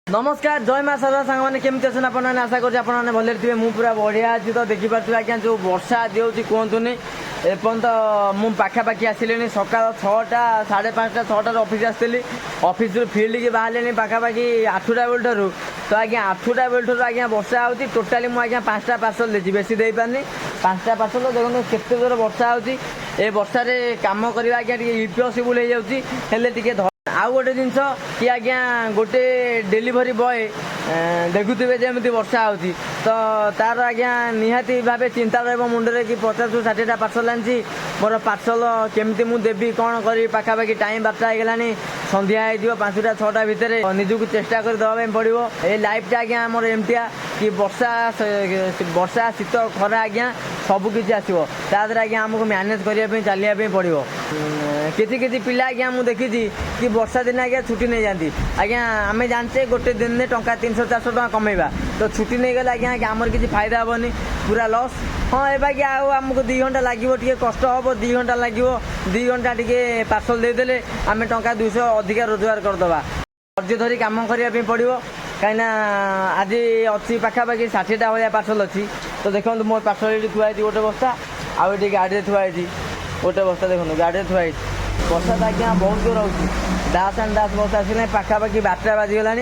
नमस्कार जय माँ सारा सांग मैंने केमती अच्छे आपने आशा करें आपने भले थे मुझे पूरा बढ़िया अच्छी तो देखिपे आज्ञा जो वर्षा दिखे कहतुनि एपर्त मुझे पाखापाखि आसिले सका 6टा 5:30 6टार ऑफिस आसती ऑफिस फिल्ड की बाहर पाखापाखि 8टा बेलू तो आज्ञा 8टा बेलू आज्ञा वर्षा होती टोटाली मुझे 5टा पार्सल देती बेसी दे पारनी 5टा पार्सल देखो केते जोर वर्षा होती ए वर्षा कम करवा आज्ञा इम्पसिबल हो जाए आउ गोटे जिनस कि आज्ञा गोटे डेलीवरी बॉय देखुवे जमी वर्षा होती तो तार आज्ञा निहाती भाव चिंता रहा मुंडे कि 50-60टा पार्सल आनी मोर पार्सल केमती मुझे देवी कौन करी पाखापाखि टाइम 12टा होगलानी संध्या हो 5टा 6टा भितर निजक चेष्टा कर देवाई पड़ो ये लाइफटा आज्ञा मोर एमतिया कि वर्षा शीत खरा आज्ञा सबकि आसो तादर आज्ञा आमको मैनेज करने चलिए पड़ो किसी पिला आज्ञा मुझे देखी कि वर्षा दिन आज्ञा छुट्टी नहीं जाती आज्ञा आम जानते गोटे दिन में टंका 300-400 टका कमेवा तो छुट्टी नहीं गले आज्ञा आमर किसी फायदा हेनी पूरा लॉस हाँ एबाकि आमको 2 घंटा लगे टे कष्ट हम 2 घंटा लगे 2 घंटा टे पार्सल देदेले आम टंका 200 अधिका रोजगार करदे धैर्य धरी कम करने पड़ो कहीं आज अच्छी पाखापाखि 60टा भाया पार्सल अच्छी तो देखो मोर पार्सल ये थुआई गोटे बस्ता आउ ये गाड़ी थुआई गोटे बस्ता देखो गाड़ी थुआई वर्षा तो आज्ञा बहुत जोर हो दास एंड दास बस आस पाखापाखि 12टा बाजिगला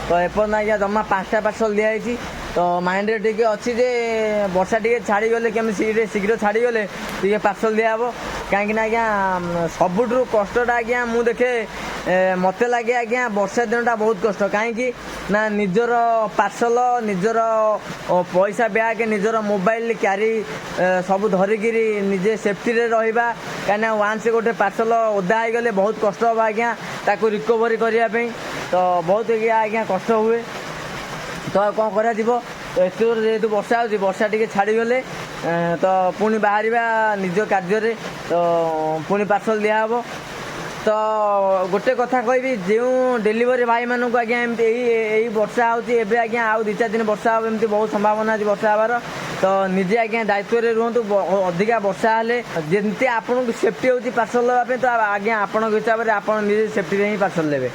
तो एपर्त आज्ञा जमा 5टा पार्सल दिखाई तो माइंड रे टे अच्छी जे वर्षा टे छाड़ी गले केमी शीघ्र छाड़ी गले टे पार्सल दिहब कहीं आज्ञा सबुठ कष्टा आज्ञा मु देखे मत लगे आज्ञा वर्षा दिनटा बहुत कष्ट कहीं ना निजर पार्सल निजर पैसा बैग निजर मोबाइल क्यारी सब धरिकी निजे सेफ्टी रे रहिबा कहीं वान्स गोटे पार्सल ओदा हो गले बहुत कष्ट हम आज्ञा ताको रिकवरी करने तो बहुत आज्ञा कष्ट हुए तो कौन करा तो एत जेहतु वर्षा हो वर्षा टे छाड़गले तो पुणी बाहर निज कार्य तो पुणी पार्सल दिहब तो गोटे कथा कहि जो डेलीवरी भाई मानक आज्ञा यही वर्षा होती आज्ञा आउ 2-4 दिन वर्षा हम एमती बहुत संभावना अच्छी वर्षा हबार तो निजे आज्ञा दायित्व रे रुहतु अधिका वर्षा हेले जमी आपन सेफ्टी होती पार्सल देवाई तो आज्ञा आपण हिसाब से आप निजे सेफ्टी ही पार्सल देवे।